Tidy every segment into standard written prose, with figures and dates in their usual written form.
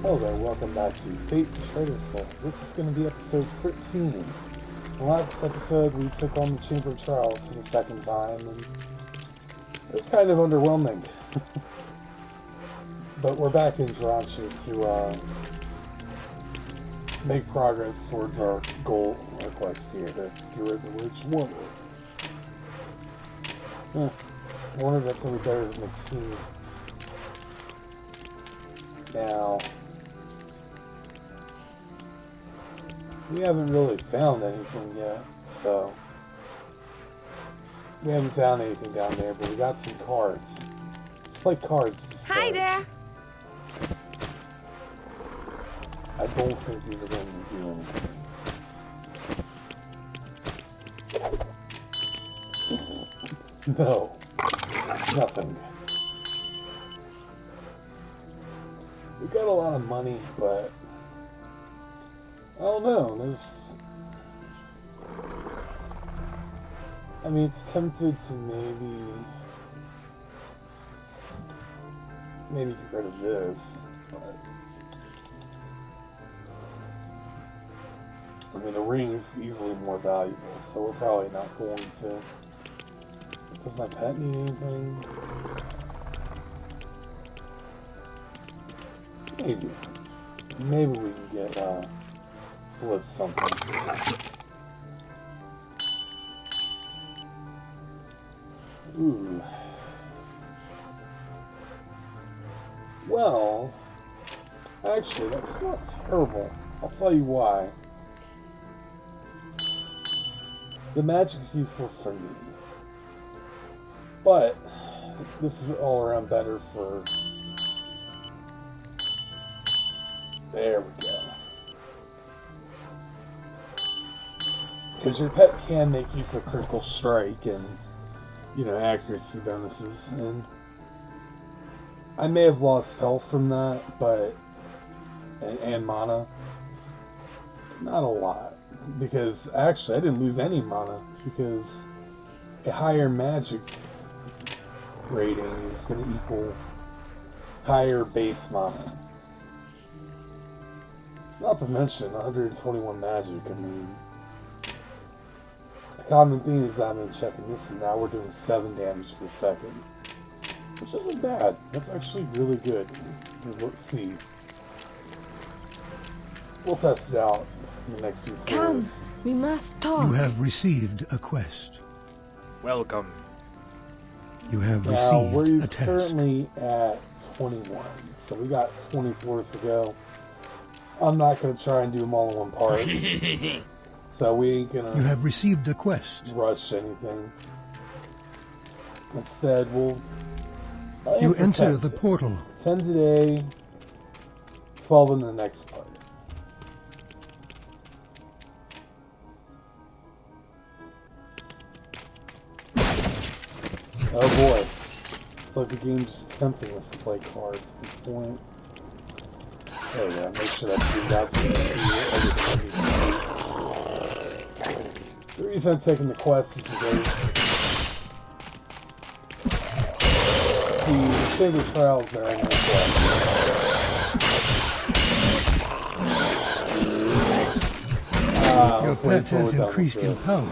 Hello there, welcome back to Fate Traitor. This is going to be episode 13. In the last episode, we took on the Chamber of Trials for the second time, and it was kind of underwhelming. But we're back in Druantia to make progress towards our goal, our quest here, to get rid of the Rich Woman. I wonder if that's any better than the King. Now, we haven't really found anything yet, so we haven't found anything down there, but we got some cards. Let's play cards. Hi there! I don't think these are going to do anything. No, nothing. We got a lot of money, but I don't know, I mean, it's tempted to maybe get rid of this, but I mean, the ring is easily more valuable, so we're probably not going to. Does my pet need anything? Maybe we can get blitz something. Ooh. Well, actually, that's not terrible. I'll tell you why. The magic is useless for me, but this is all around better for. There we go. Because your pet can make use of critical strike and, accuracy bonuses. And I may have lost health from that, but and mana. Not a lot. Because actually I didn't lose any mana, because a higher magic rating is going to equal higher base mana. Not to mention 121 magic. I mean, the common theme is I've been checking this, and now we're doing 7 damage per second, which isn't bad. That's actually really good to see. We'll test it out in the next few floors. Come, we must talk. You have received a quest. Welcome. You have Now, received we're a task. currently at 21, so we got 20 floors to go. I'm not going to try and do them all in one part, so we ain't going to. You have received a quest. Rush anything. Instead, we'll. You enter the portal. 10 today, 12 in the next part. Oh boy. It's like the game's just tempting us to play cards at this point. Oh yeah, make sure that's zoomed out so you can see everything you can see. The reason I'm taking the quest is because, see, the Chamber of Trials are in the quest. Your pet has increased in power.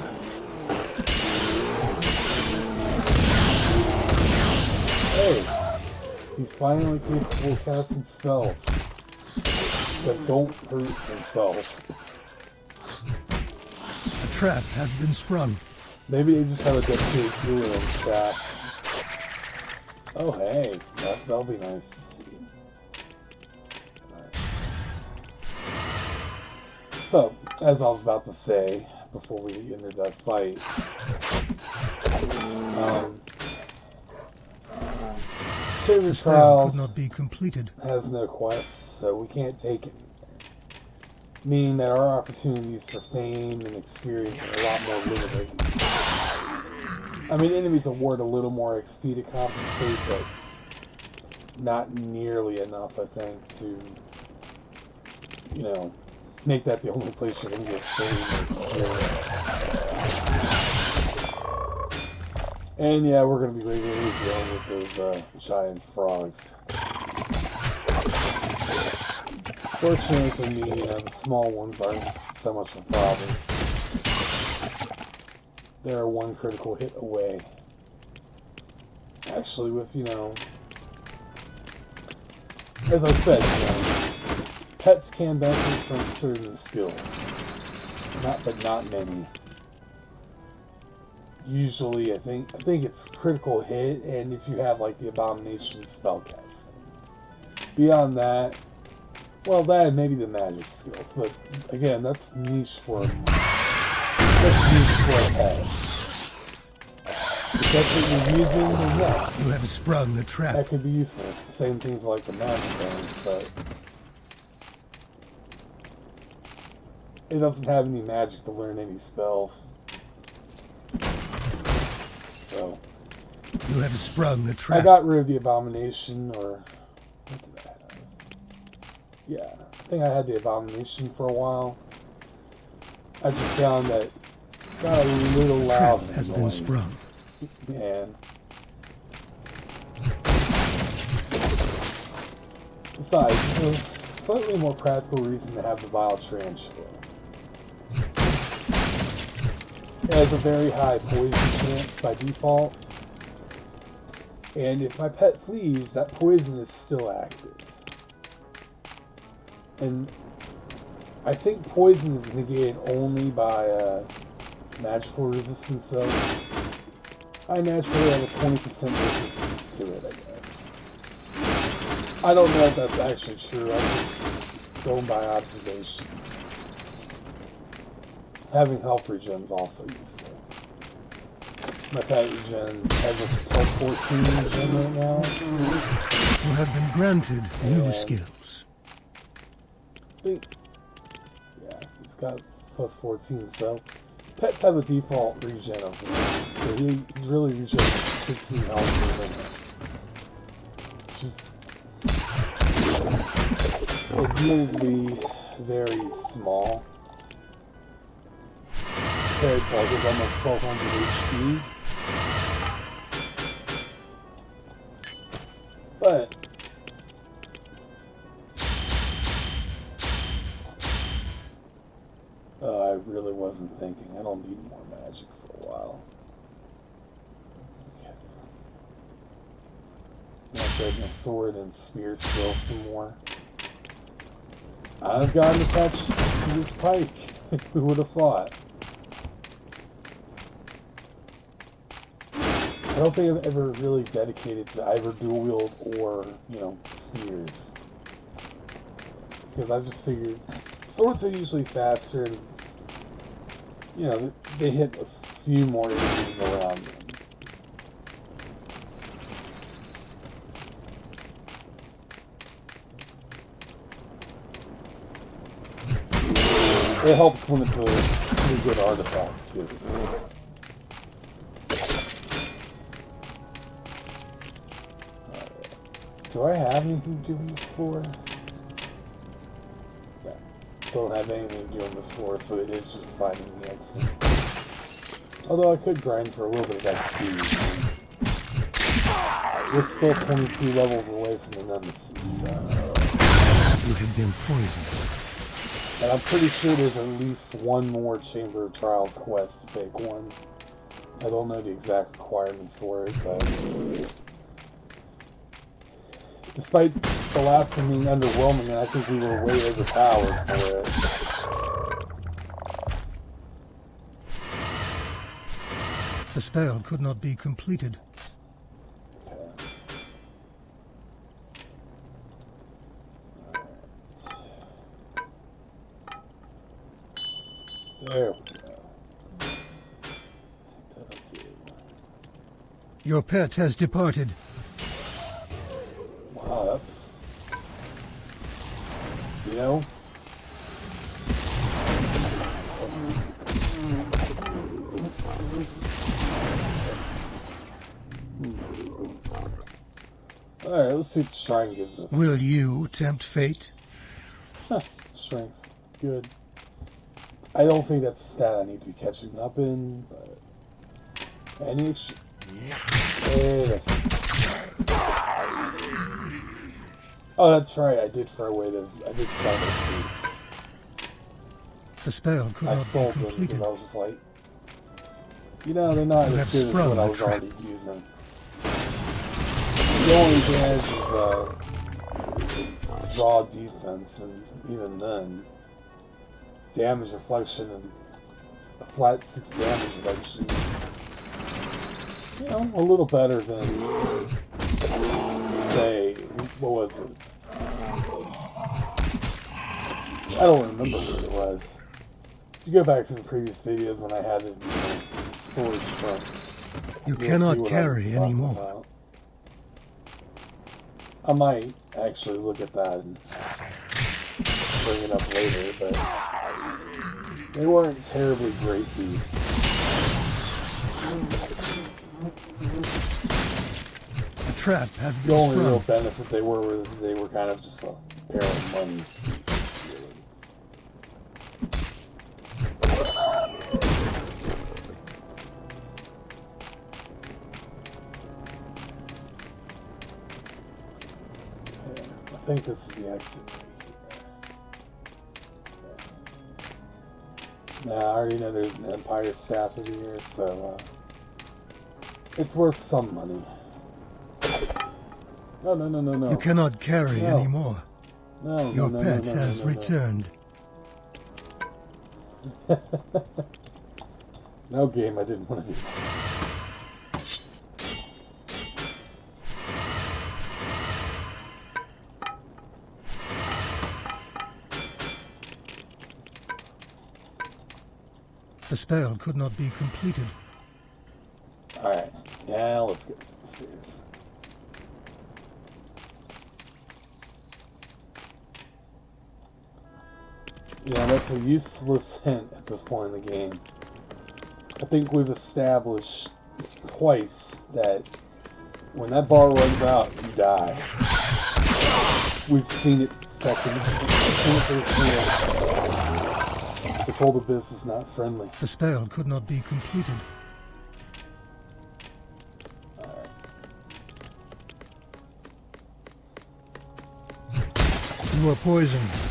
Hey, he's finally capable of casting spells that don't hurt himself. A trap has been sprung. Maybe they just have a dedicated healer on staff. Oh hey, that'll be nice to see. Right. So, as I was about to say before we entered that fight, Chamber of Trials Could not be completed. has no quests, so we can't take it. Meaning that our opportunities for fame and experience are a lot more limited. I mean, enemies award a little more XP to compensate, but not nearly enough, I think, to, make that the only place you're going to get fame and experience. And yeah, we're going to be regularly dealing with those giant frogs. Fortunately for me, the small ones aren't so much of a problem. They're one critical hit away. Actually, with, as I said, pets can benefit from certain skills. But not many. Usually, I think it's critical hit, and if you have, like, the Abomination spellcasting. Beyond that, well, that and maybe the magic skills, but again, that's niche for a pet. If that's what you're using, then yeah. You have sprung the trap. That could be useful. Same thing for like the magic ones, but it doesn't have any magic to learn any spells. So you have sprung the trap. I got rid of the Abomination, or what did I have? Yeah, I think I had the Abomination for a while. I just found that it got a little loud. Trap has been sprung. Man. Besides, there's a slightly more practical reason to have the Vile Tarantula. It has a very high poison chance by default. And if my pet flees, that poison is still active. And I think poison is negated only by magical resistance, so I naturally have a 20% resistance to it, I guess. I don't know if that's actually true, I'm just going by observations. Having health regen is also useful. My pet regen has a plus 14 regen right now. You have been granted new skills. I think, yeah, it's got plus 14, so pets have a default regen of 1, so he's really regen 15 health per minute. Which is admittedly very small. Compared to like his almost 1200 HP. But I really wasn't thinking. I don't need more magic for a while. Okay. Now upgrade my sword and spear skill some more. I've gotten attached to this pike. Who would have thought? I don't think I've ever really dedicated to either dual wield or, spears. Because I just figured swords are usually faster and, they hit a few more enemies around them. It helps when it's a pretty good artifact, too. Do I have anything to do on this floor? Yeah. Don't have anything to do on this floor, so it is just finding the exit. Although I could grind for a little bit of XP. We're still 22 levels away from the Nemesis, so... You have been poisoned. And I'm pretty sure there's at least one more Chamber of Trials quest to take one. I don't know the exact requirements for it, but... Despite the last one being underwhelming, I think we were way overpowered for it. The spell could not be completed. Okay. There we go. I think that'll do. Your pet has departed. Wow, that's... Alright, let's see what the shrine gives us. Will you tempt fate? Huh, strength. Good. I don't think that's a stat I need to be catching up in, but... Any extra... Yes. Oh, that's right. I did throw away those. I did sell those boots. The spell could I not sold be them completed. because I was just like, you know, they're not You as have good as sprung what I the was trap. already using. The only advantage is raw defense, and even then, damage reflection and a flat 6 damage reduction is, you know, a little better than, say, what was it? I don't remember what it was. If you go back to the previous videos when I had it in storage trunk, You you'll see cannot what carry I'm talking anymore. about. I might actually look at that and bring it up later, but they weren't terribly great beats. The trap has The been only real sprung. benefit they were was they were kind of just a pair of money beats, really. I think this is the exit. Nah, I already know there's an Empire staff over here, so it's worth some money. No, no, no, no, no. You cannot carry No. anymore. No, Your no, no, pet no, no, has no, no. returned. No, game, I didn't want to do that. The spell could not be completed. Alright, now let's get serious. Yeah, that's a useless hint at this point in the game. I think we've established twice that when that bar runs out, you die. We've seen it second. We've seen it firsthand. The cold abyss is not friendly. The spell could not be completed. You are poisoned.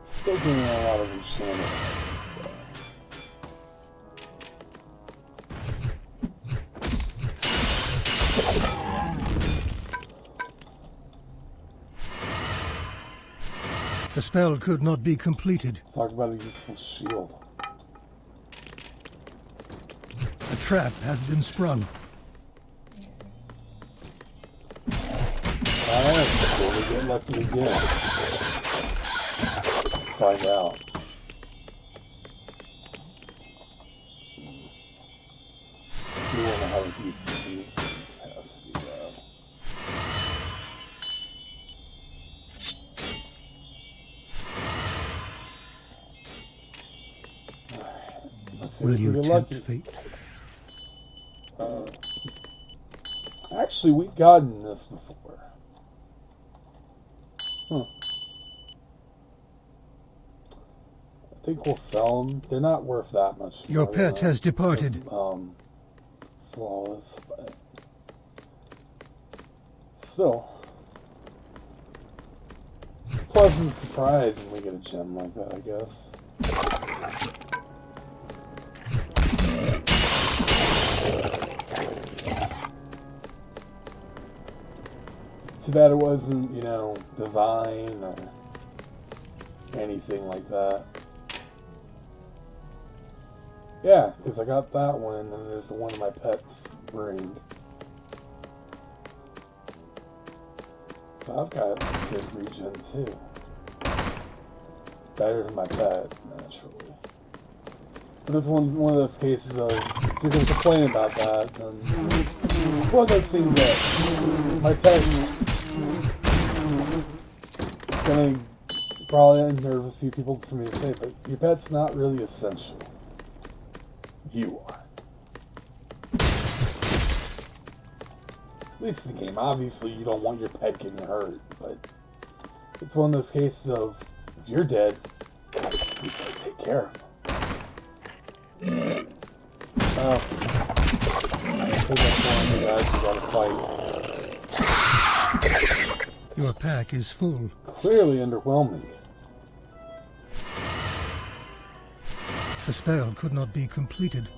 Still getting a lot of enchanted items, though. The spell could not be completed. Talk about a useless shield. A trap has been sprung. Alright, will we get lucky again? Let's find out. We want to have a decent piece of capacity, though. Let's see Will if we you get tempt lucky. fate? Actually, we've gotten this before. Huh. I think we'll sell them. They're not worth that much. Your more pet than, has departed. Flawless, but still, it's a pleasant surprise when we get a gem like that, I guess. Too bad it wasn't, you know, divine or anything like that. Yeah, because I got that one, and then there's the one of my pet's ring. So I've got good regen too. Better than my pet, naturally. But it's one of those cases of, if you're going to complain about that, then it's one of those things that my pet, it's going to probably unnerve a few people for me to say, but your pet's not really essential. You are. At least in the game. Obviously, you don't want your pet getting hurt, but it's one of those cases of, if you're dead, who's going to take care of him? Oh. I think that's one of the guys we gotta fight. Your pack is full. Clearly underwhelming. The spell could not be completed.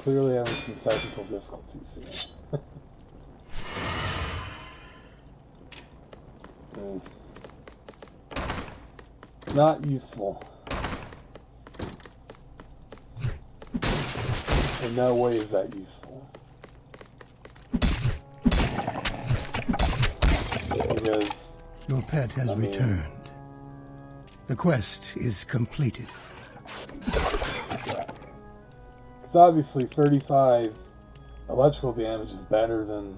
Clearly having some technical difficulties here. Not useful. In no way is that useful. Because your pet has returned. The quest is completed. Because obviously 35 electrical damage is better than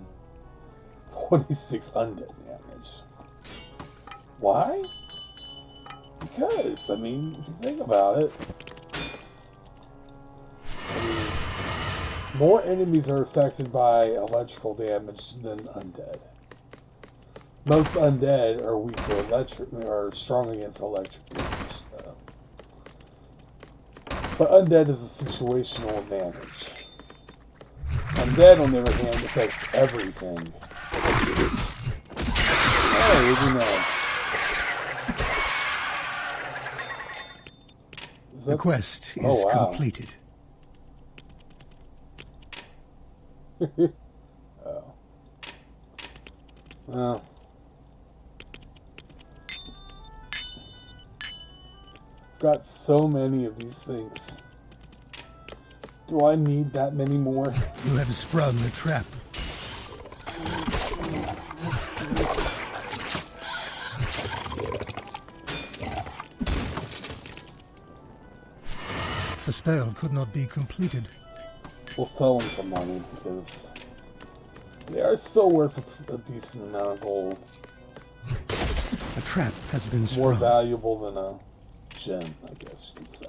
26 undead damage. Why? Because, I mean, if you think about it, more enemies are affected by electrical damage than undead. Most undead are weak to electric, or strong against electric damage. But undead is a situational advantage. Undead, on the other hand, affects everything. Oh, what do you know? The quest is completed. Oh. Well. I've got so many of these things. Do I need that many more? You have sprung the trap. The spell could not be completed. We'll sell them for money because they are still worth a decent amount of gold. A trap has been sprung. More valuable than a gem, I guess you could say.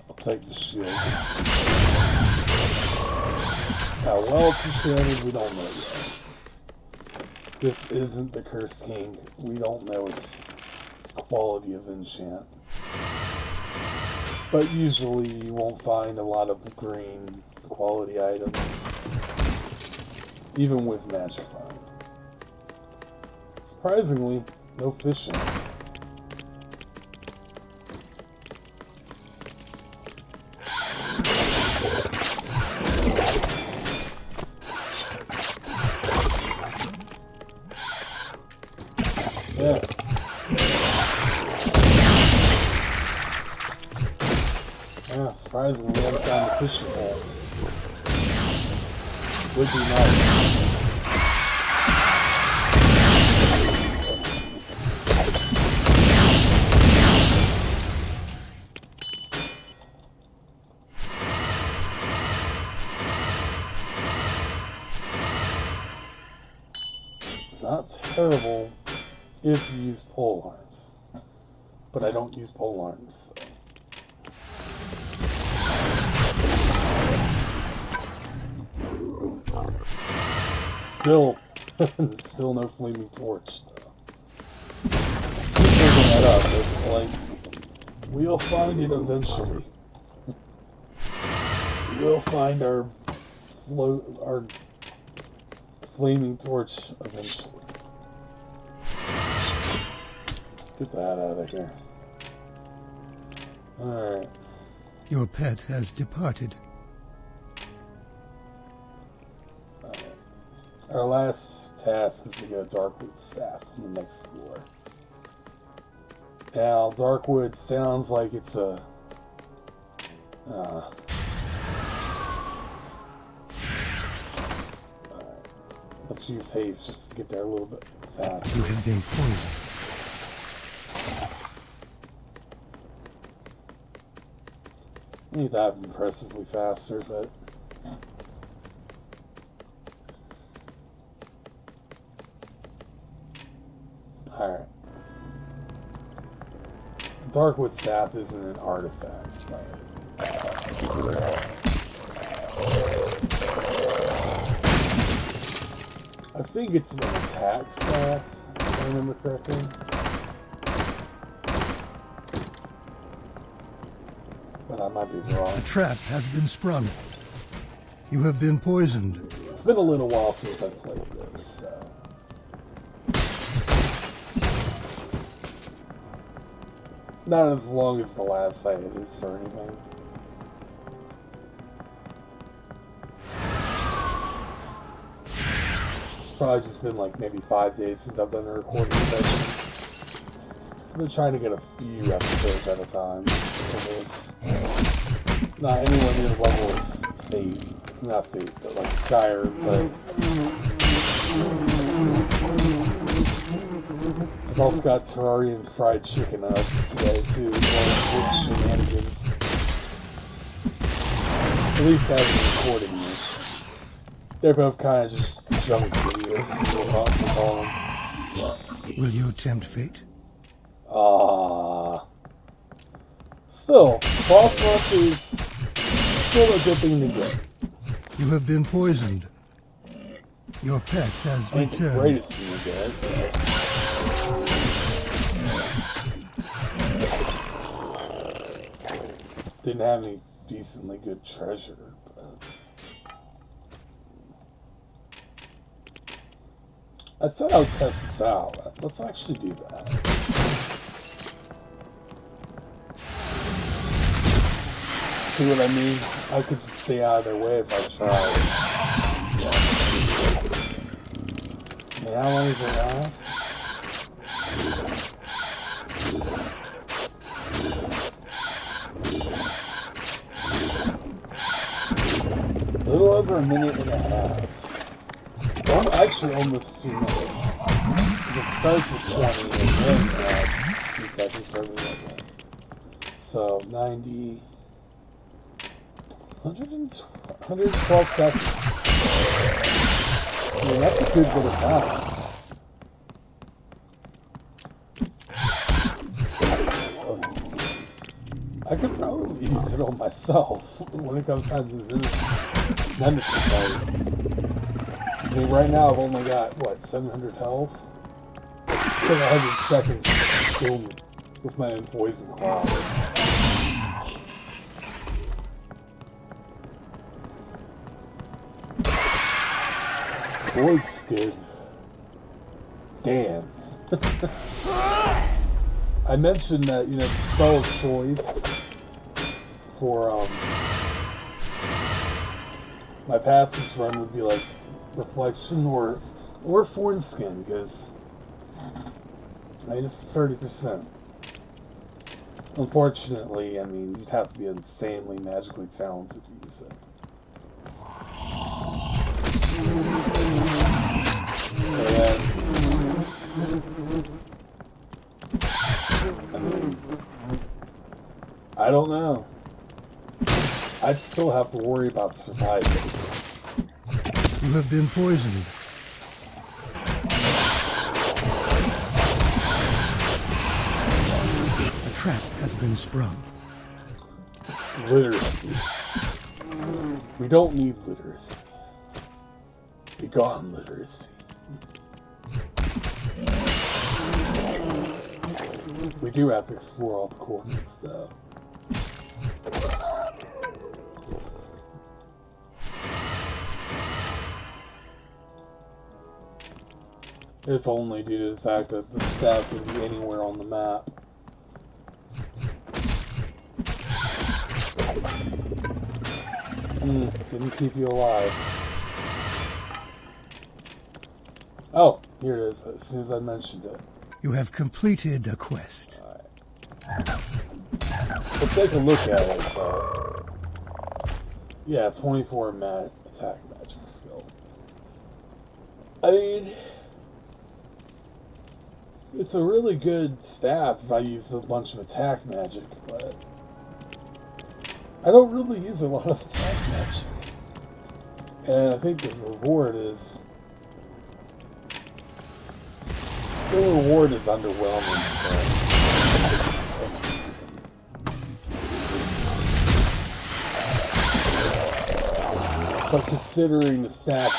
I'll take the shield. How well it's enchanted, we don't know yet. This isn't the Cursed King. We don't know its quality of enchant. But usually you won't find a lot of green quality items, even with Magifying. Surprisingly, no fishing. Yeah. Yeah, surprisingly, we haven't found a fishing hole. Would be nice. Not terrible if you use pole arms. But I don't use pole arms, so. Still no flaming torch, though. Keep bringing that up. It's like, we'll find it eventually. We'll find our flaming torch eventually. Get that out of here. Alright. Your pet has departed. Our last task is to get a Darkwood staff on the next floor. Now, Darkwood sounds like it's a... Alright. Let's use haste just to get there a little bit faster. You have been poisoned. Ain't that impressively faster, but... Alright. The Darkwood Staff isn't an artifact, but... I think it's an attack staff, if I remember correctly. But I might be wrong. A trap has been sprung. You have been poisoned. It's been a little while since I've played this, so... Not as long as the last hiatus or anything. It's probably just been like maybe 5 days since I've done a recording session. I've been trying to get a few episodes at a time. It's not anywhere near the level of Fate. Not Fate, but like Skyrim, but... I've also got Terrarian fried chicken up today too, with shenanigans. At least as I'm recording this. They're both kind of just junk videos, you call them. Will you tempt fate? Still, boss rush is still a good thing to get. You have been poisoned. Your pet has Ain't the returned. greatest thing to get. Didn't have any decently good treasure, but... I said I would test this out. Let's actually do that. See what I mean? I could just stay out of their way if I tried. And how long does it last? A little over a minute and a half. Well, actually, almost 2 minutes. It starts at 20 and then adds 2 seconds for every level. So, 90... 112 seconds. I mean, that's a good bit of time. I could probably use it on myself when it comes time to the Nemesis fight. I mean, right now I've only got, what, 700 health? It took 100 seconds to kill me with my own poison cloud. Looks good. Damn. I mentioned that, you know, the spell of choice for my passive run would be like reflection or Forn Skin, because I mean it's 30%. Unfortunately, I mean you'd have to be insanely magically talented to use it. I mean, I don't know. I'd still have to worry about surviving. You have been poisoned. A trap has been sprung. Literacy. We don't need literacy. Be gone, literacy. We do have to explore all the coordinates, though. If only due to the fact that the staff can be anywhere on the map. Didn't keep you alive. Oh, here it is, as soon as I mentioned it. You have completed a quest. We'll take a look at it, but... Yeah, 24 attack magic skill. I mean... It's a really good staff if I use a bunch of attack magic, but... I don't really use a lot of attack much. And I think the reward is... The reward is underwhelming. But considering the staff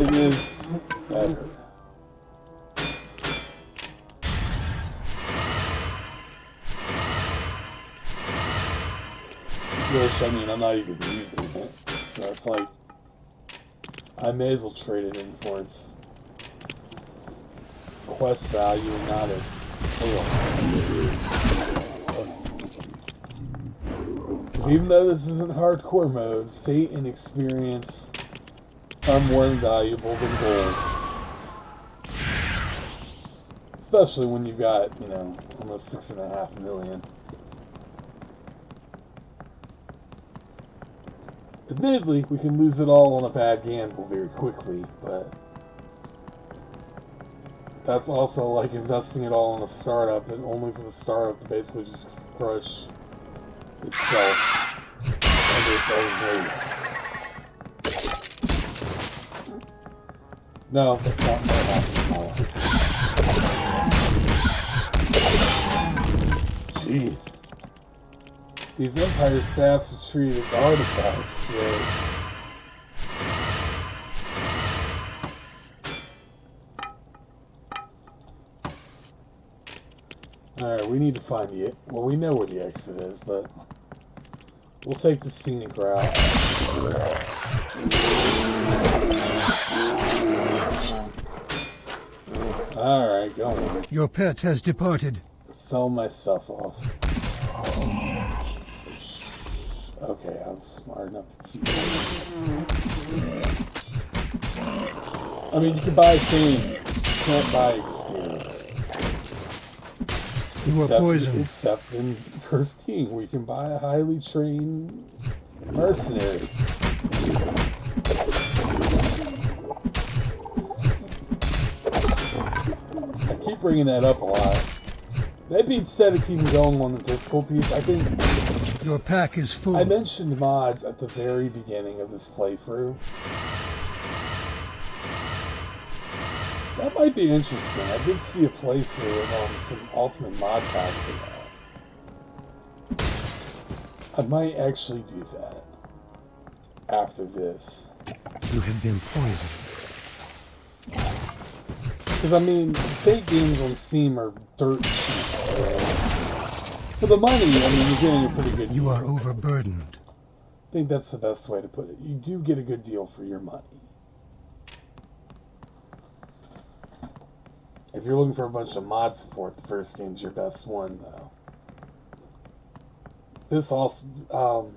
it is better. Which, I mean, I'm not even using it. So it's like, I may as well trade it in for its quest value and not its sale. Because even though this isn't hardcore mode, fate and experience are more valuable than gold. Especially when you've got, you know, almost 6.5 million. Admittedly, we can lose it all on a bad gamble very quickly, but that's also like investing it all in a startup, and only for the startup to basically just crush itself under its own weight. No, that's not what happened in my life. Jeez. These Empire staffs are treated as artifacts, right? Alright, we need to find the... Well, we know where the exit is, but... We'll take the scenic route. Alright, go on. Your pet has departed. Sell my stuff off. Okay, I'm smart enough to keep it. I mean, you can buy fame. You can't buy experience. You are poisoned. Except in Cursed King, where you can buy a highly trained mercenary. I keep bringing that up a lot. That being said, of keeping going on the difficulties, I think... Your pack is full. I mentioned mods at the very beginning of this playthrough. That might be interesting. I did see a playthrough of some ultimate Modpack for that. I might actually do that after this. You have been poisoned. Because, I mean, fake games on Steam are dirt cheap. For the money, I mean, you're getting a pretty good deal. You are overburdened. I think that's the best way to put it. You do get a good deal for your money. If you're looking for a bunch of mod support, the first game's your best one, though. This also,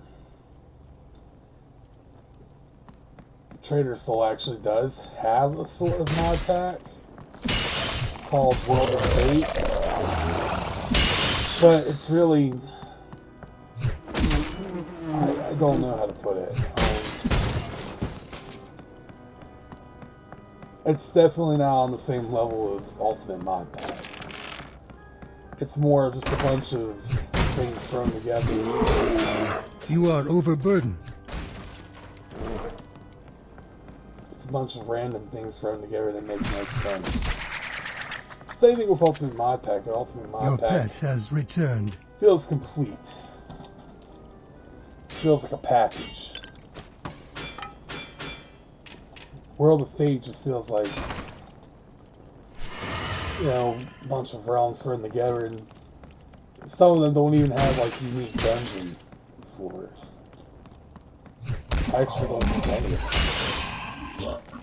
Traitor Soul actually does have a sort of mod pack called World of Fate. But it's really... I don't know how to put it. It's definitely not on the same level as Ultimate Modpack. It's more just a bunch of things thrown together. You are overburdened. It's a bunch of random things thrown together that make no sense. Same thing with Ultimate Modpack, but Ultimate Modpack... Your pet has returned. Feels complete. Feels like a package. World of Fate just feels like, you know, a bunch of realms thrown together, and some of them don't even have, like, unique dungeon floors. I actually don't think any of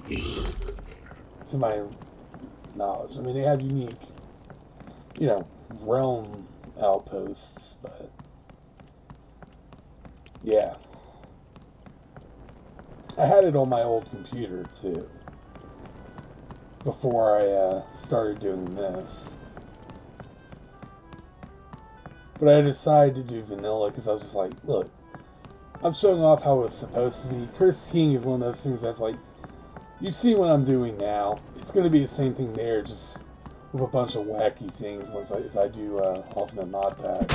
them. To my knowledge. I mean, they have unique, you know, realm outposts, but yeah. I had it on my old computer too before I started doing this, but I decided to do vanilla because I was just like, look, I'm showing off how it's supposed to be. Cursed King is one of those things that's like, you see what I'm doing now, it's going to be the same thing there, just with a bunch of wacky things if I do Ultimate Modpack.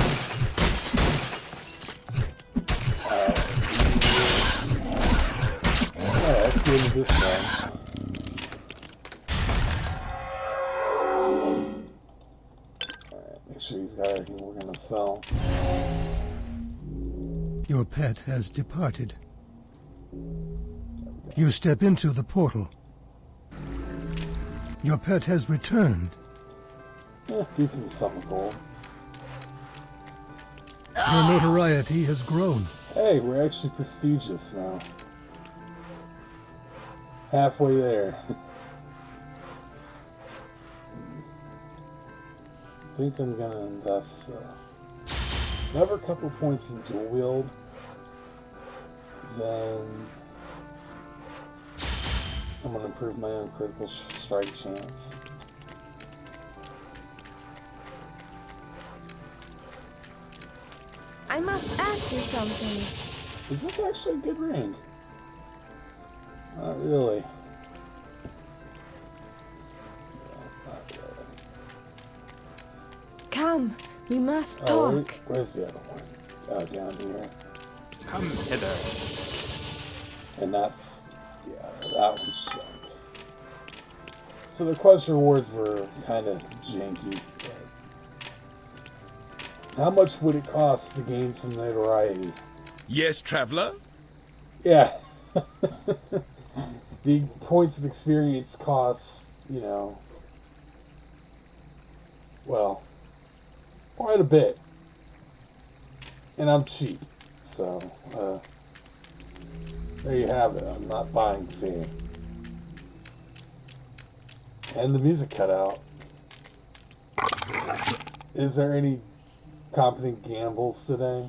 Alright, let's see into this one. Alright, make sure he's got everything we're gonna sell. Your pet has departed. You step into the portal. Your pet has returned. Decent sum of gold. Your notoriety has grown. Hey, we're actually prestigious now. Halfway there. I think I'm gonna invest another couple points in dual wield. Then I'm gonna improve my own critical strike chance. I must ask you something. Is this actually a good ring? Not really. Yeah, not really. Come, we must Oh, talk. where's the other one? Oh, down here. Come hither. And that's, yeah, that one's junk. So the quest rewards were kind of janky. How much would it cost to gain some notoriety? Yes, traveler? Yeah. The points of experience costs, you know, well, quite a bit. And I'm cheap. So, there you have it. I'm not buying fame. And the music cut out. Is there any competent gambles today?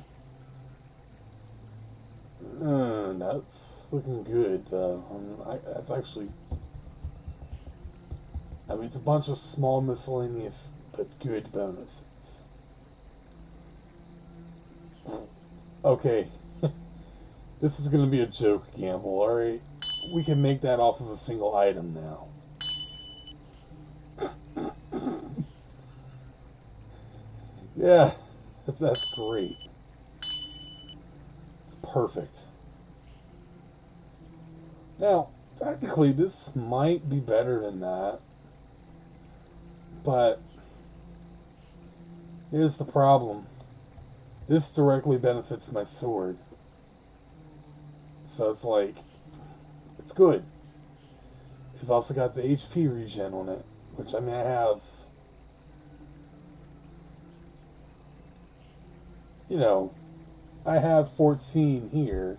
That's looking good, though. That's actually... I mean, it's a bunch of small miscellaneous, but good bonuses. Okay. This is going to be a joke gamble, alright? We can make that off of a single item now. Yeah, that's great. It's perfect. Now, technically, this might be better than that. But here's the problem. This directly benefits my sword. So it's like, it's good. It's also got the HP regen on it, which I mean I have, you know, I have 14 here.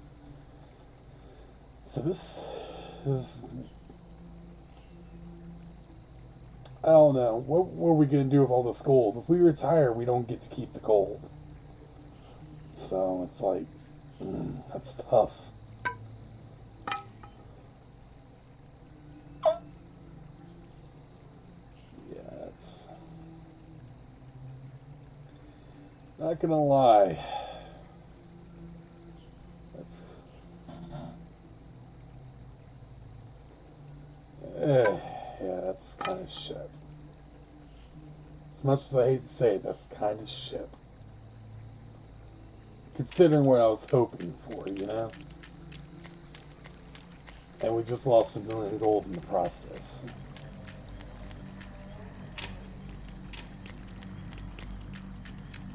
So this is, I don't know, what are we going to do with all this gold? If we retire, we don't get to keep the gold. So it's like, that's tough. Not gonna lie. Yeah, that's kind of shit. As much as I hate to say it, that's kind of shit. Considering what I was hoping for, you know? And we just lost 1 million gold in the process.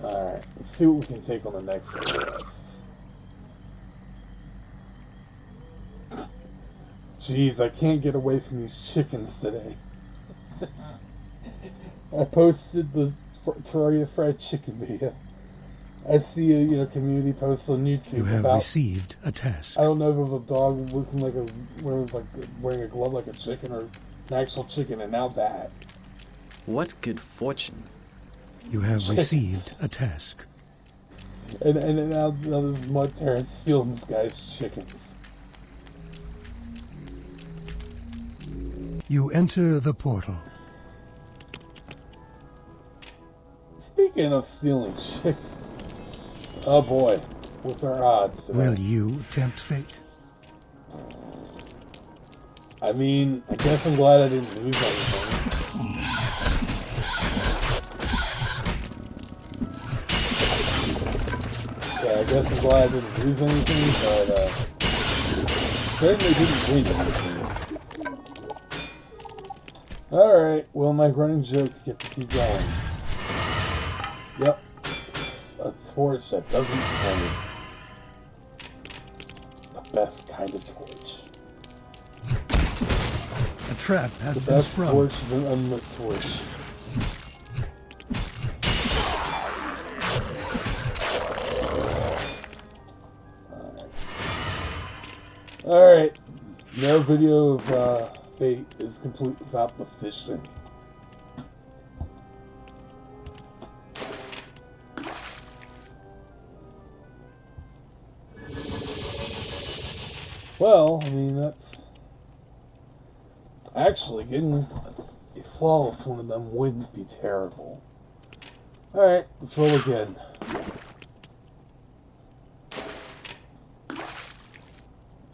Alright, let's see what we can take on the next quests. Jeez, I can't get away from these chickens today. I posted the Terraria fried chicken video. I see a community post on YouTube. You have received a task. I don't know if it was a dog looking like where it was like wearing a glove like a chicken or an actual chicken, and now that. What good fortune. You have received a task. And now this mud terror stealing this guy's chickens. You enter the portal. Speaking of stealing chickens, oh boy, what's our odds today? Will you tempt fate? I mean, I guess I'm glad I didn't lose anything. Okay, I guess I'm glad I didn't lose anything, but certainly didn't win anything. Alright, well, my running joke get to keep going. Yep, it's a torch that doesn't flame. The best kind of torch. A trap has The been best sprung. torch is an unlit torch. Alright, no video of Fate is complete without the fishing. Well, I mean, that's... Actually, getting a flawless one of them wouldn't be terrible. Alright, let's roll again.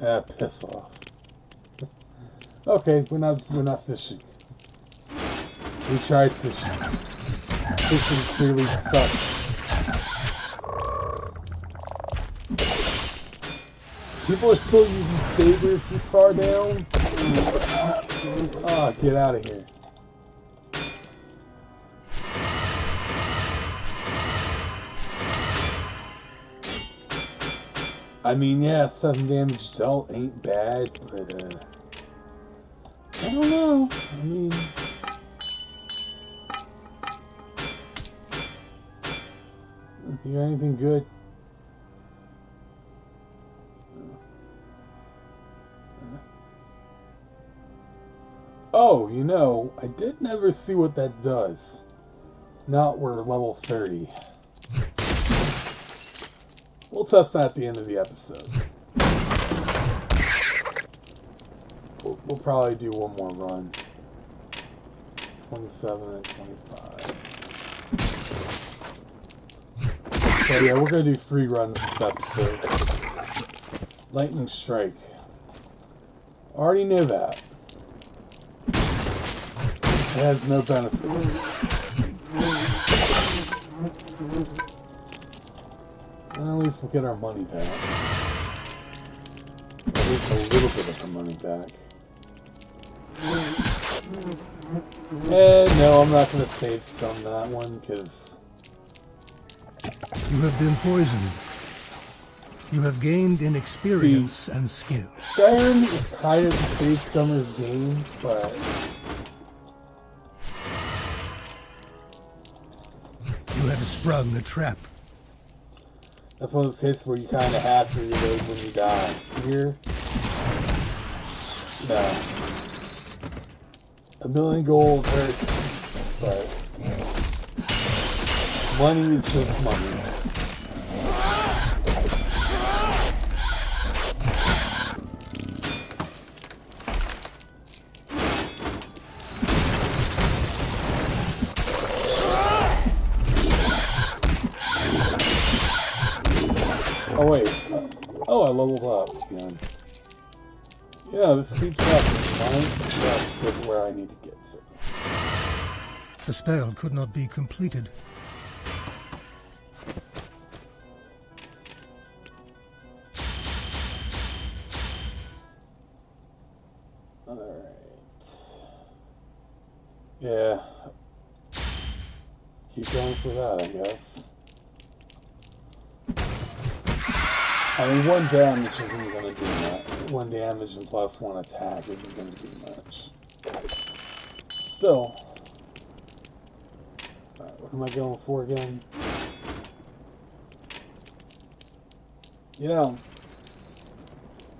Ah, piss off. Okay, we're not fishing. We tried fishing. Fishing clearly sucks. People are still using sabers this far down? Ah, get out of here. I mean, yeah, 7 damage dealt ain't bad, but, I don't know. I mean... You got anything good? Oh, you know, I did never see what that does. Not we're level 30. We'll test that at the end of the episode. We'll probably do one more run. 27 and 25. So yeah, we're going to do 3 runs this episode. Lightning Strike. Already knew that. It has no benefits. Well, at least we'll get our money back. At least a little bit of our money back. And no, I'm not going to save stun that one, because... You have been poisoned. You have gained in experience and skill. Skyrim is kind of the save scummer's game, but... You have sprung the trap. That's one of those hits where you kind of have to reload when you die. Here, no. 1,000,000 gold hurts, but money is just money. Oh wait, oh I leveled up again. Yeah, this keeps happening. My chest gets where I need to get to. The spell could not be completed. Alright. Yeah. Keep going for that, I guess. I mean, 1 damage isn't going to do much. 1 damage and plus 1 attack isn't going to do much. Still. Alright, what am I going for again? You know,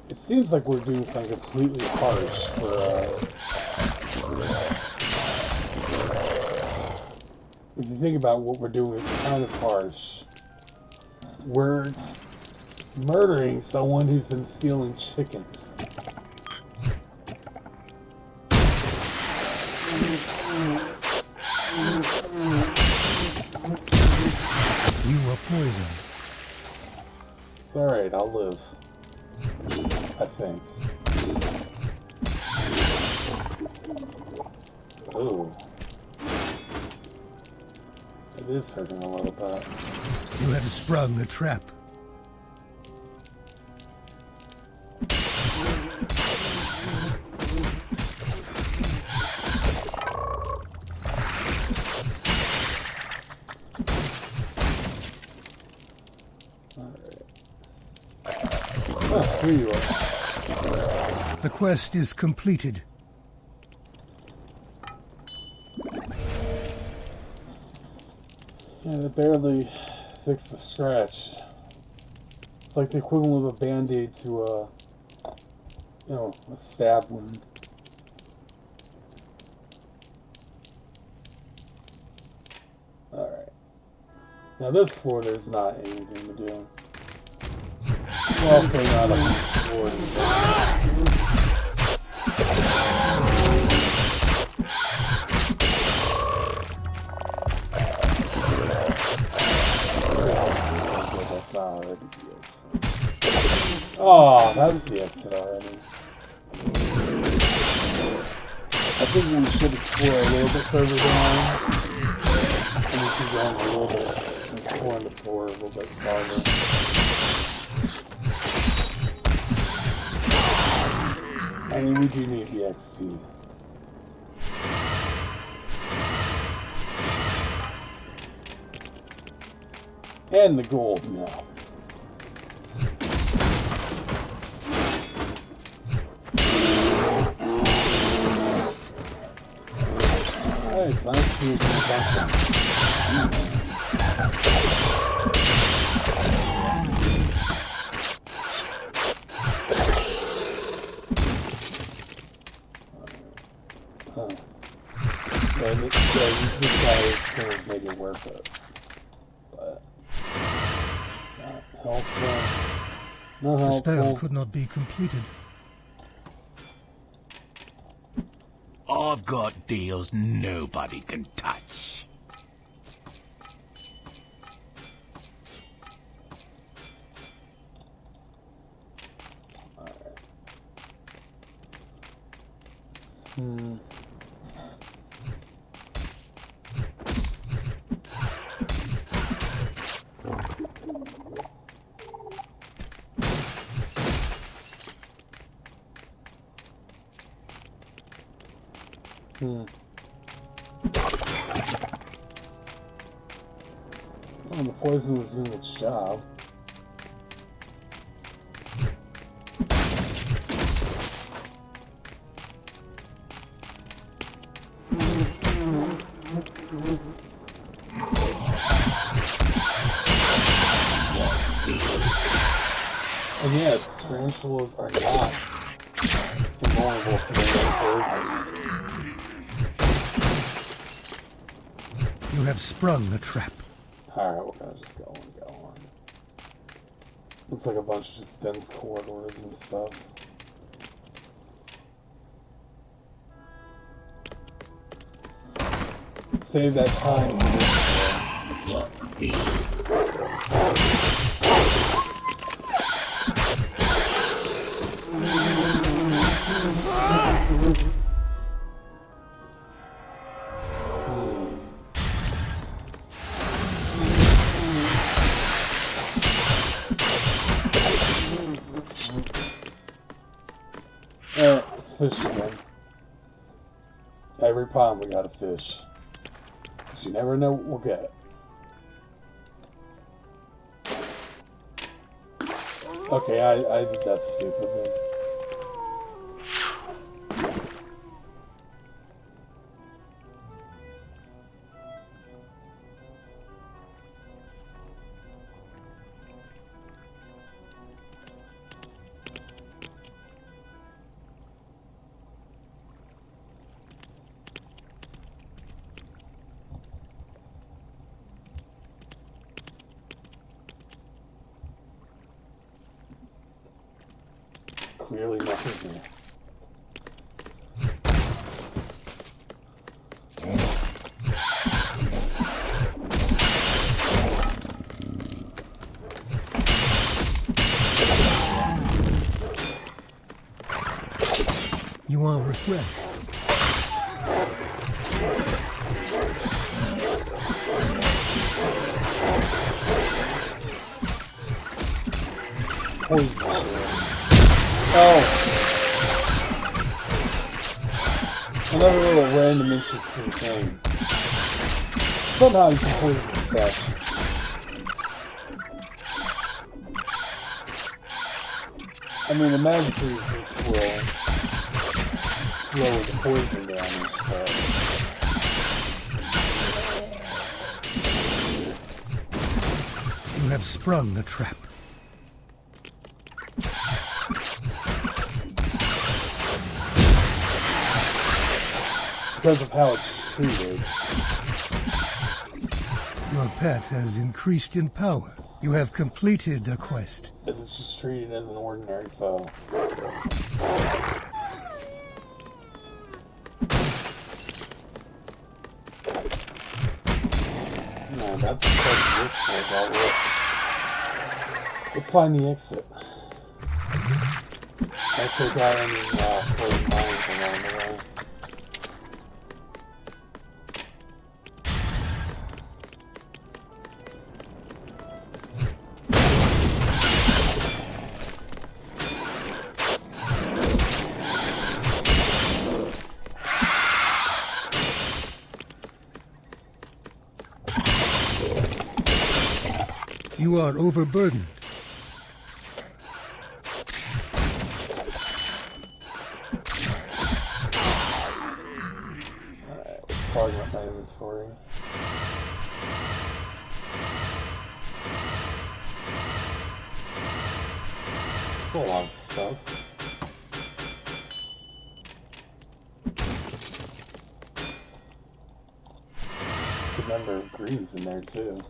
it seems like we're doing something completely harsh for, if you think about what we're doing, it's kind of harsh. We're murdering someone who's been stealing chickens. You are poisoned. It's alright, I'll live. I think. Ooh. It is hurting a little bit. You have sprung the trap. Alright. Oh, here you are. The quest is completed. Yeah, they barely fixed the scratch. It's like the equivalent of a band-aid to a, a stab wound. Alright. Now this floor there's not anything to do. We're also not on the floor to That's already the exit. Oh, that's the exit already. I think we should explore a little bit further down. And we can go on a little bit and explore on the floor a little bit farther. I mean, we do need the XP. And the gold now. Nice, nice to this guy is going to make it worth it. But not helpful. Not The helpful. spell could not be completed. I've got deals nobody can touch. Alright. Oh, the poison was doing its job. And yes, tarantulas are not invulnerable to their poison. You have sprung a trap. Alright, we're gonna just go on. Looks like a bunch of just dense corridors and stuff. Save that time for this. Let's fish again. Every pond we gotta fish. 'Cause you never know what we'll get. Okay, I did that stupid thing. Clearly nothing here. You are refreshed. Poison. Oh! Another little random interesting thing. Somehow you can poison statues. I mean, the magic resist will lower the poison damage, but You have sprung the trap. because of how it's treated. Your pet has increased in power. You have completed a quest. As it's just treated as an ordinary foe. No, that's what this work out with. Let's find the exit. I'll take out any floating mines along the way. You are overburdened. Alright, let's clog up my inventory. There's a lot of stuff. Good number of greens in there too.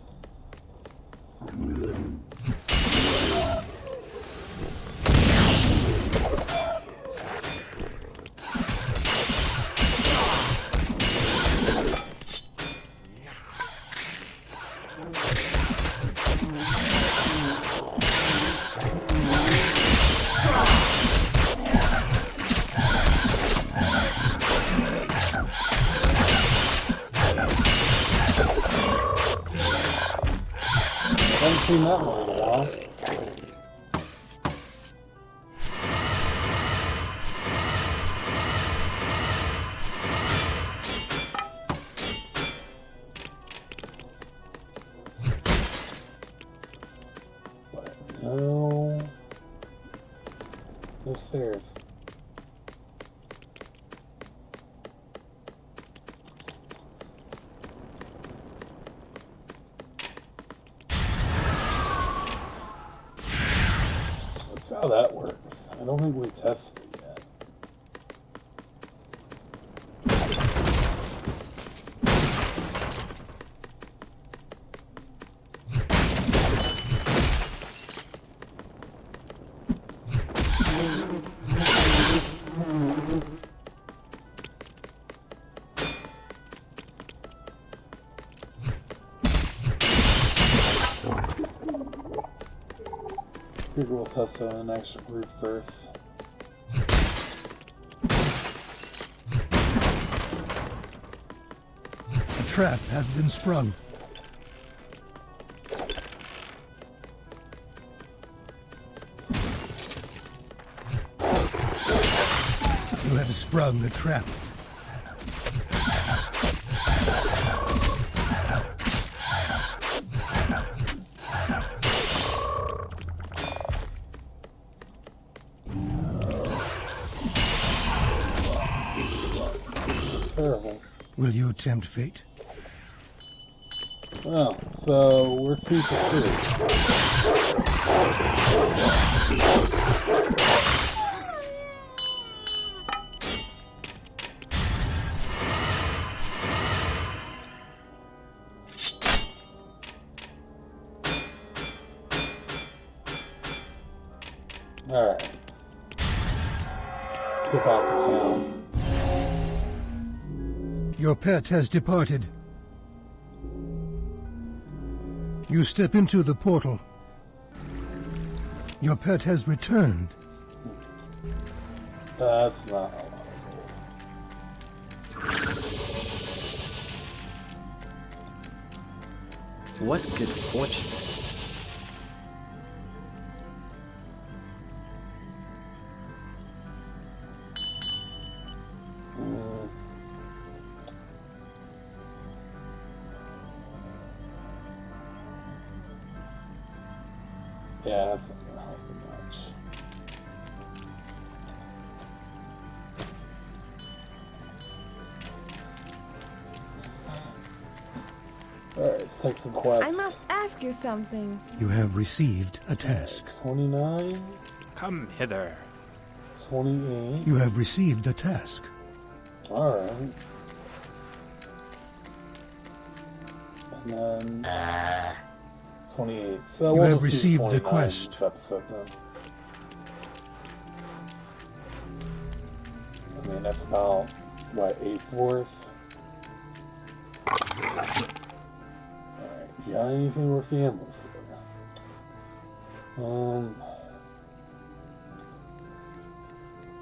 Haven't seen that one in a while. But no stairs. That's how that works. I don't think we tested it yet. Maybe we'll test an extra group first. A trap has been sprung. You have sprung the trap. Terrible. Will you tempt fate? Well, so we're 2 for 3. Alright. Let's get back to town. Your pet has departed. You step into the portal. Your pet has returned. That's not a lot of gold. What good fortune. Yeah, that's not gonna help me much. Let's take some quests. I must ask you something. You have received a task. 29, Come hither. 28. You have received a task. Alright. And then 28. So You we'll have just do received the 29 quest. this episode then. I mean, that's about, what, 8 floors? Alright, you got anything worth gambling for?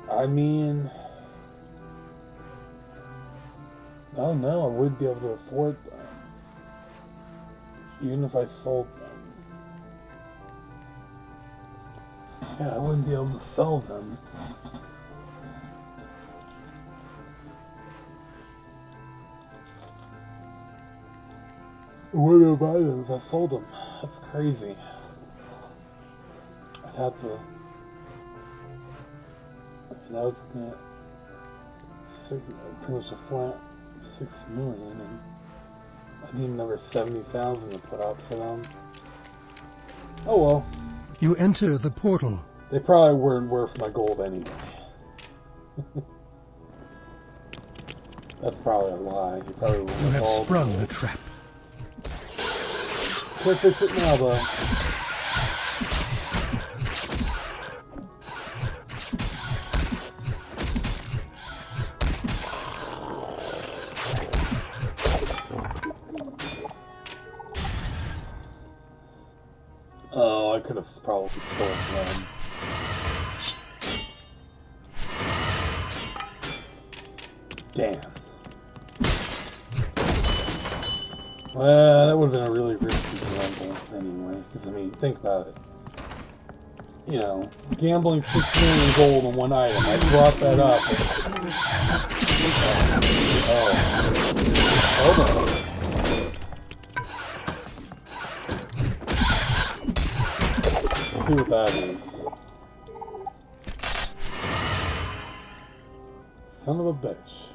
I mean, I don't know, I would be able to afford them. Even if I sold them. Yeah, I wouldn't be able to sell them. Where do I buy them if I sold them? That's crazy. I'd have to... That would be pretty much a flat 6 million, and I need another 70,000 to put up for them. Oh well. You enter the portal. They probably weren't worth my gold anyway. That's probably a lie. You probably wouldn't You have called. sprung the trap. Quick fix it now, though. Oh, I could have probably sold them. Damn. Well, that would have been a really risky gamble anyway. Because, I mean, think about it. You know, gambling 6 million gold on one item. I brought that up. Oh. Hold on. See what that is. Son of a bitch.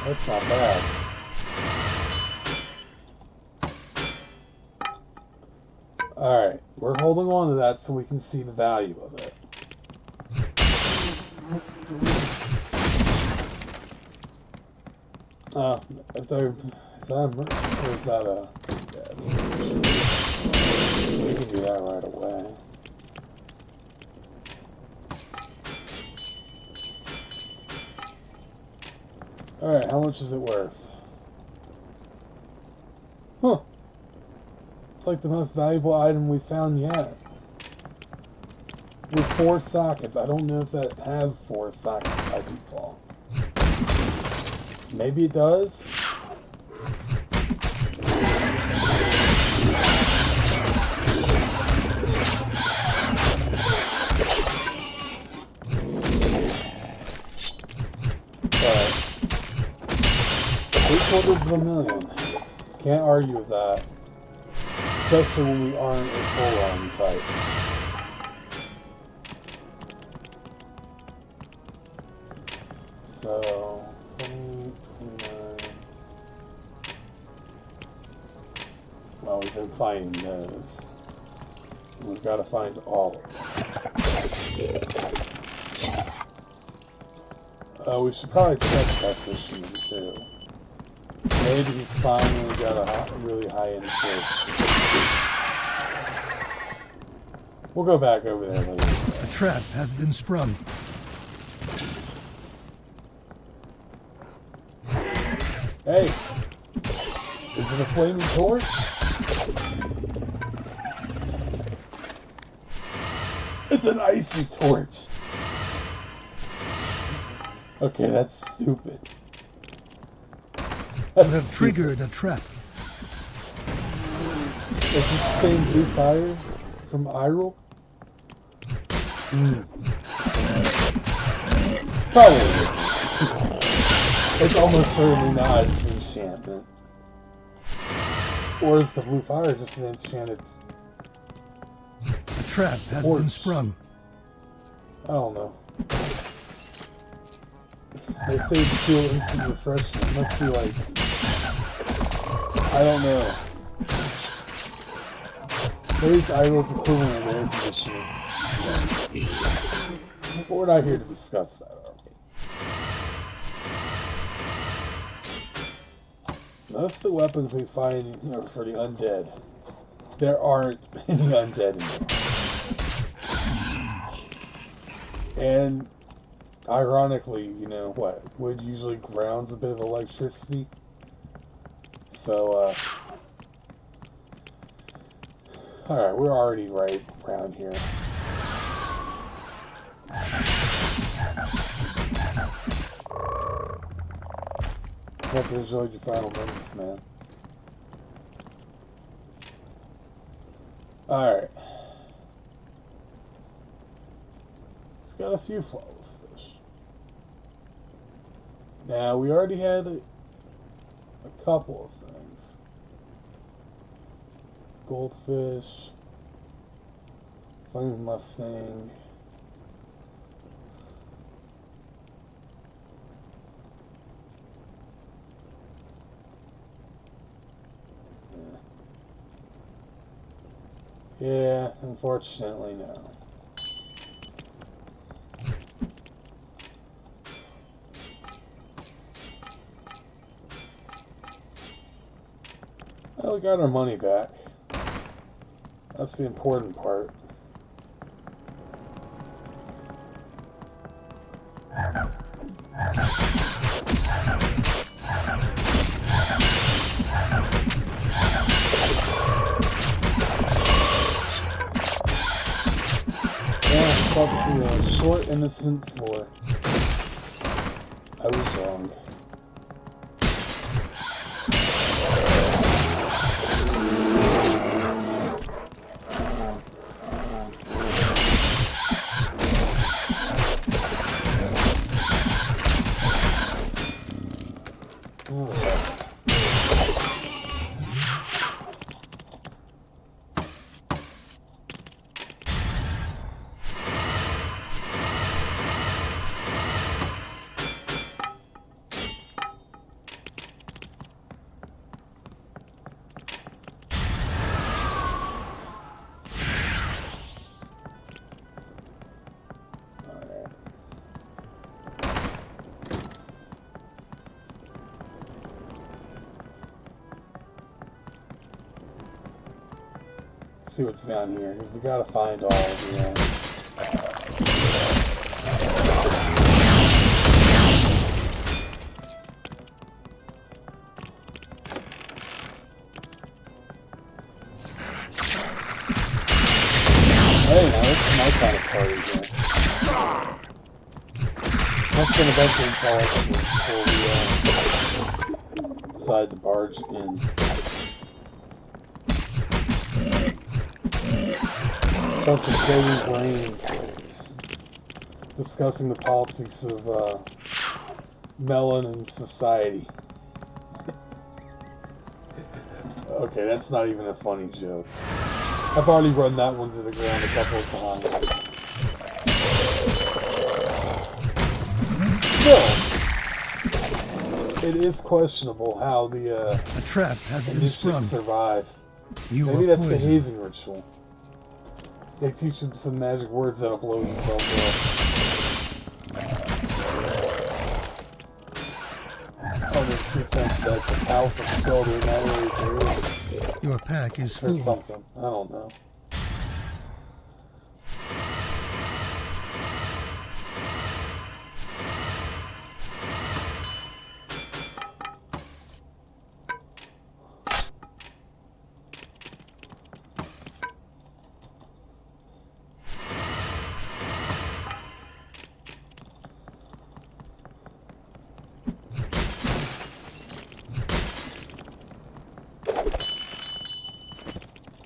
That's not bad. Alright, we're holding on to that so we can see the value of it. Is that a merchant or is that a... Yeah, it's a merchant. So we can do that right away. Alright, how much is it worth? Huh. It's like the most valuable item we found yet. With 4 sockets. I don't know if that has 4 sockets by default. Maybe it does. $750,000. Can't argue with that. Especially when we aren't a full-on type. So, 20, 29. Well, we've been finding those. We've got to find all of them. We should probably check that fisherman too. Maybe he's finally got a really high-end fish. We'll go back over there later. A trap has been sprung. Hey! Is it a flaming torch? It's an icy torch! Okay, that's stupid. You have triggered a trap. Is it the same blue fire from Hyrule? Probably isn't. It's almost certainly not. It's an enchantment. Or is the blue fire just an enchanted... A trap has torch? been sprung. I don't know. They say to feel instant refreshment. It must be like... I don't know. Maybe it's Idle's equivalent of air conditioning. But we're not here to discuss that, are we? Most of the weapons we find are for the undead. There aren't any undead in there. And ironically, you know what? Wood usually grounds a bit of electricity. So, alright, we're already right around here. Hope you enjoyed your final moments, man. Alright. It's got a few flawless fish. Now, we already had a couple of things. Goldfish. Flaming Mustang. Yeah, unfortunately, no. Well, we got our money back. That's the important part. A short, innocent floor. I was wrong. See what's down here, because we gotta find all of the Hey, now this is my kind of party here. That's gonna eventually fall before we decide to barge in. Bunch of floating brains discussing the politics of melon and society. Okay, that's not even a funny joke. I've already run that one to the ground a couple of times. Still, it is questionable how the A trap has been sprung. survive. You Maybe are that's the poisoned. hazing ritual. They teach him some magic words that'll blow himself up. Under pretense that's a powerful spell to annihilate their enemies. Your pack is Or full. something. I don't know.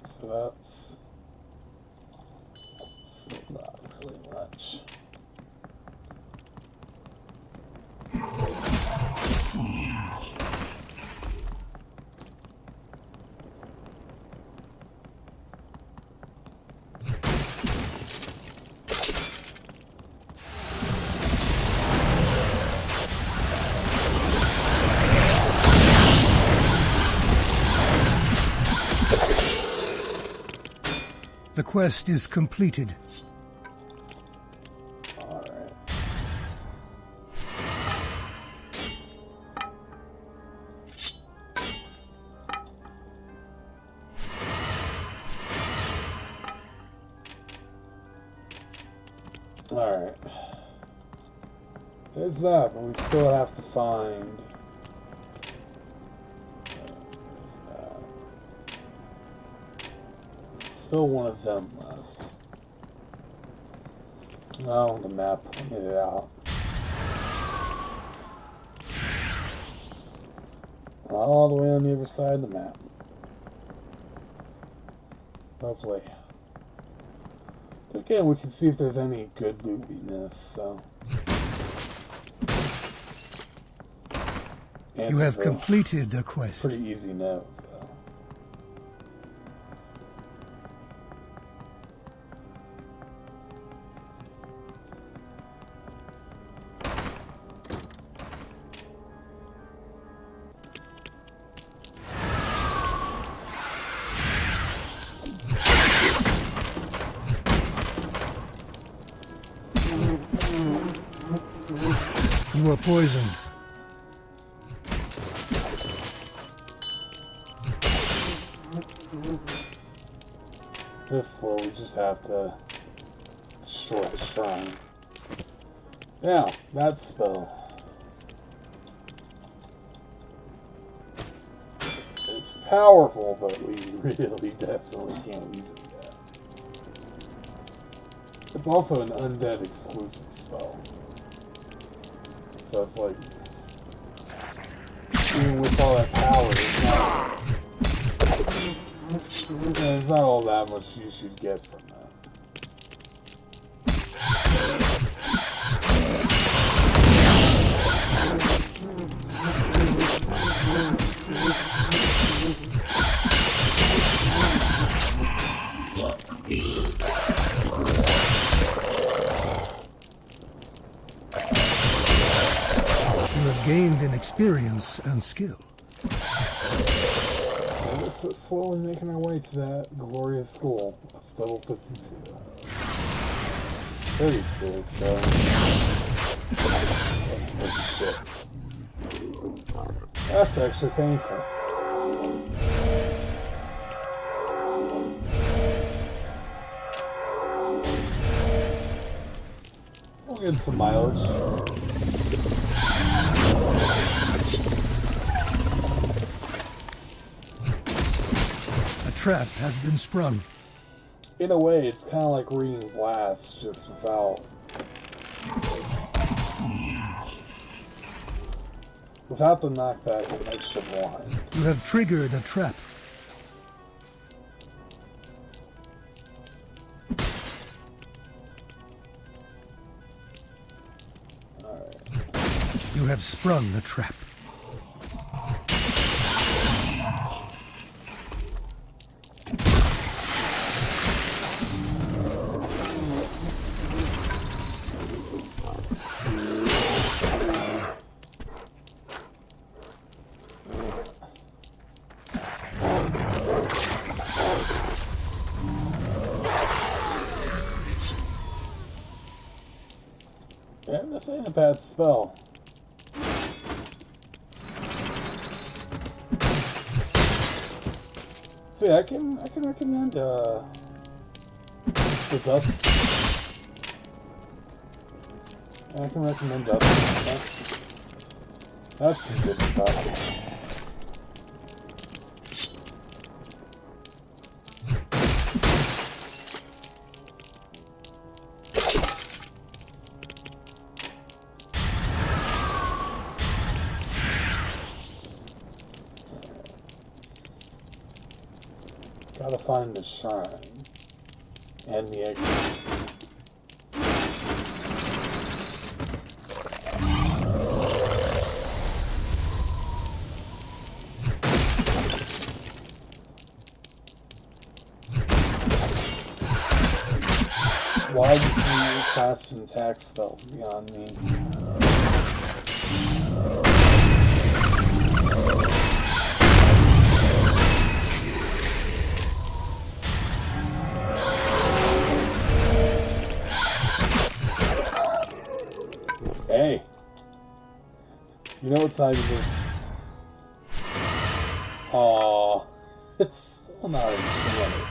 So that's The quest is completed. Alright. Alright. There's that, but we still have to find... There's that. Still one of them left. Oh, the map pointed it out. All the way on the other side of the map. Lovely. Again, we can see if there's any good loot we missed, so... You have completed the quest. Pretty easy no, though. You are poisoned. This slow, we just have to destroy the shrine. Now, that spell. It's powerful, but we really definitely can't use it yet. It's also an undead exclusive spell. So it's like, even with all that power, there's not all that much you should get from that. You have gained in experience and skill. We're so slowly making our way to that glorious goal of level 52. 32, so... Oh shit. That's actually painful. We'll get some mileage. A trap has been sprung. In a way, it's kind of like reading Blast, just without the knockback of extra blind. You have triggered a trap. You have sprung a trap. Yeah, this ain't a bad spell. See, I can recommend the dust. I can recommend dust. That's some good stuff. Gotta find the shrine and the exit. Why do you cast and attack spells beyond me? You know what side it is? Aww. It's still not enchanted.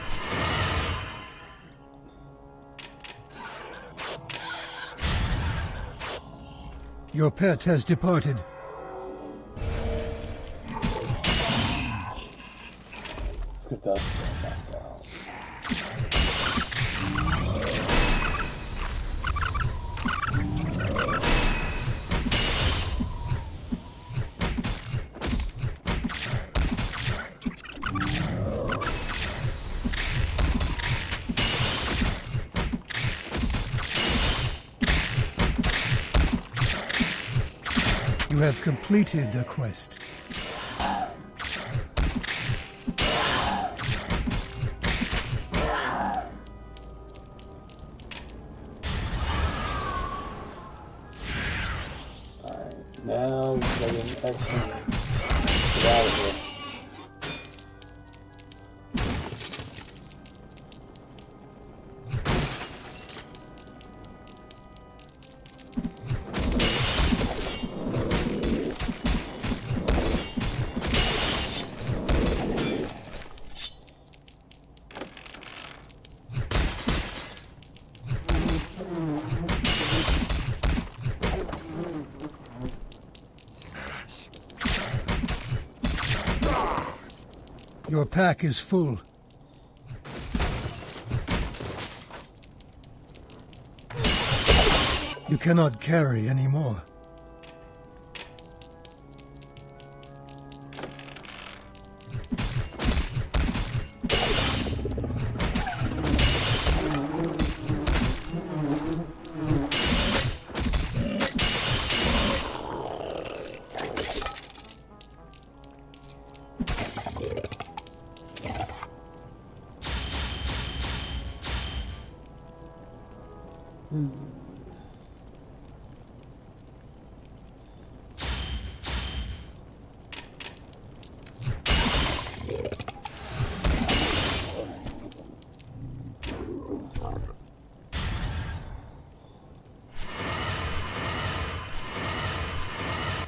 Your pet has departed. Let's get that stuff back out. You have completed the quest. Alright, now we get an excellent. Get out of here. Your pack is full. You cannot carry any more.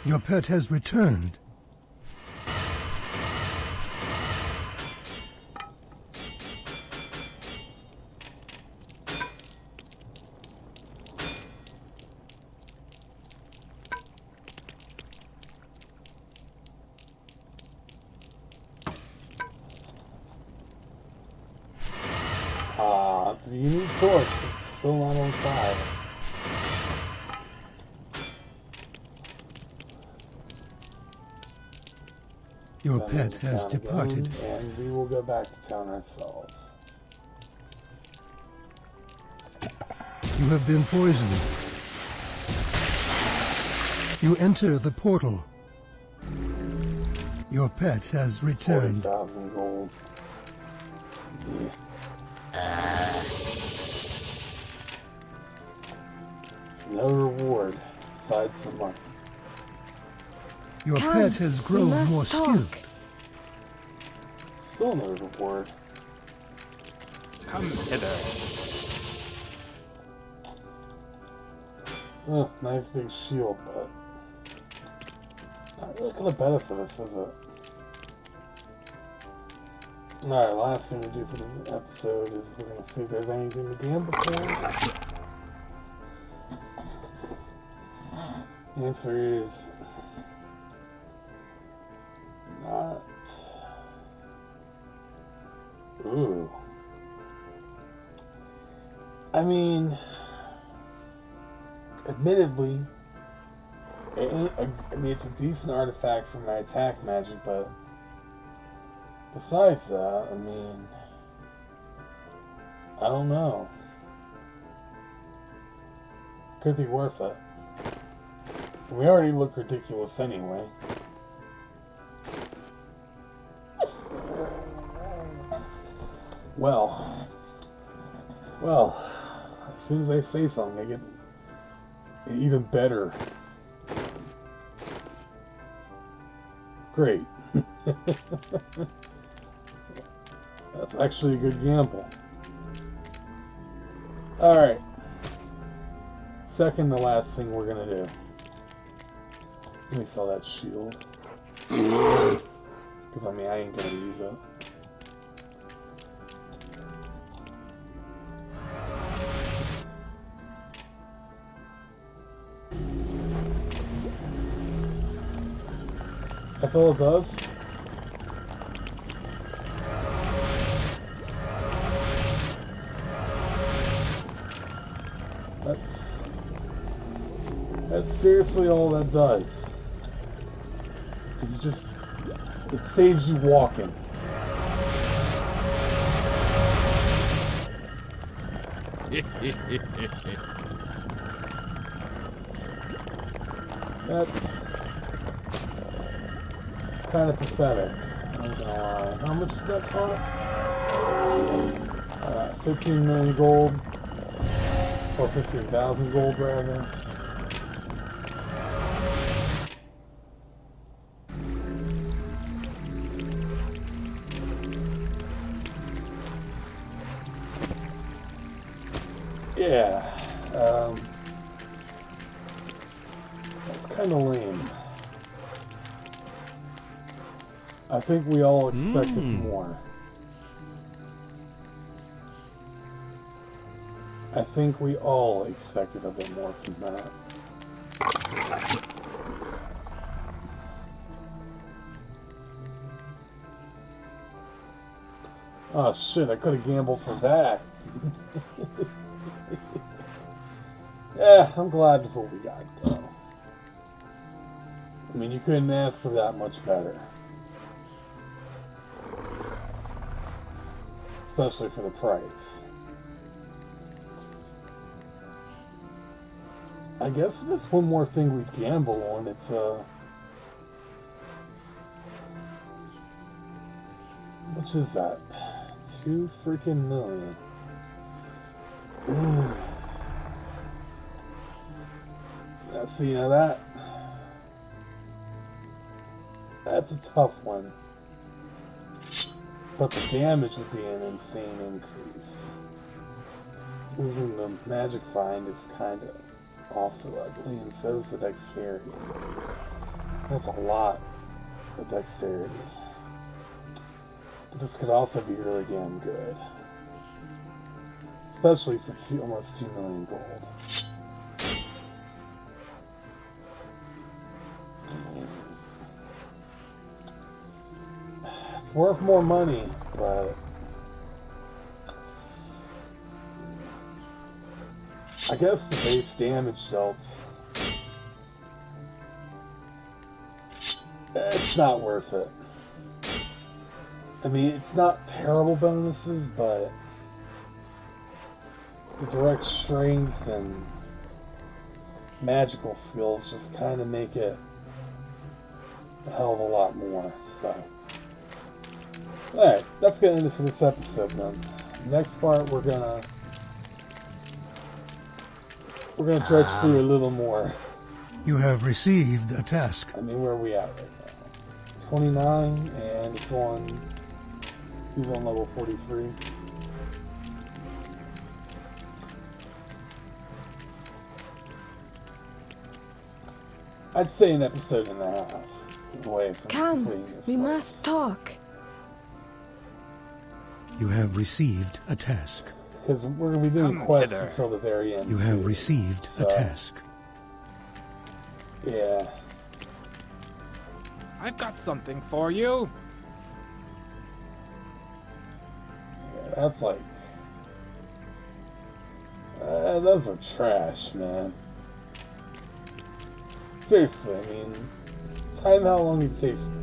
Your pet has returned. It's a unique torch, but it's still not on fire. Your Send pet them to has town departed. again, and we will go back to town ourselves. You have been poisoned. You enter the portal. Your pet has returned. 40,000 gold. Yeah. No reward besides some money. Your Come, pet has we grown must more talk. skilled. Still no reward. Come hither. Oh, nice big shield, but not really gonna benefit us, is it? Alright, last thing we do for the episode is we're gonna see if there's anything to gamble for. The answer is not. Ooh. I mean, admittedly, it's a decent artifact for my attack magic, but besides that, I mean, I don't know. Could be worth it. We already look ridiculous anyway. Well, as soon as I say something, I get even better. Great. That's actually a good gamble. Alright. Second to last thing we're gonna do. Let me sell that shield. Because, I mean, I ain't gonna use it. That's all it does? That's seriously all that does. It's just, it saves you walking. That's kind of pathetic. I'm not gonna lie. How much does that cost? 15 million gold. Or 15,000 gold, rather. Yeah. That's kind of lame. I think we all expected more. I think we all expected a bit more from that. Oh shit, I could have gambled for that. Yeah, I'm glad with what we got, though. I mean, you couldn't ask for that much better. Especially for the price. I guess there's one more thing we'd gamble on. It's, much is that? 2 freaking million. Ooh. So, you know, that's a tough one. But the damage would be an insane increase. Losing the magic find is kind of also ugly, and so is the dexterity. That's a lot of dexterity. But this could also be really damn good. Especially for almost 2 million gold. It's worth more money, but I guess the base damage dealt, it's not worth it. I mean, it's not terrible bonuses, but the direct strength and magical skills just kind of make it a hell of a lot more, so. Alright, that's gonna end it for this episode then. Next part, we're gonna dredge through a little more. You have received a task. I mean, where are we at right now? 29, and he's on level 43. I'd say an episode and a half away from completing this. Come, we must talk. You have received a task. Because we're going to be doing quests until the very end. You have received a task. Yeah. I've got something for you. Yeah, that's like... those are trash, man. Seriously, I mean... Time how long it takes me.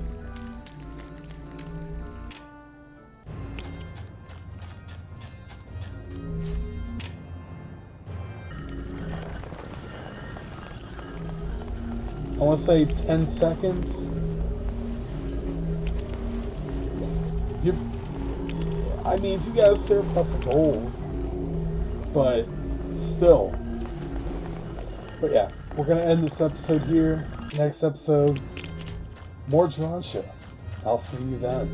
I want to say 10 seconds. I mean, if you got a surplus of gold, but still. But yeah, we're going to end this episode here. Next episode, more Druantia. I'll see you then.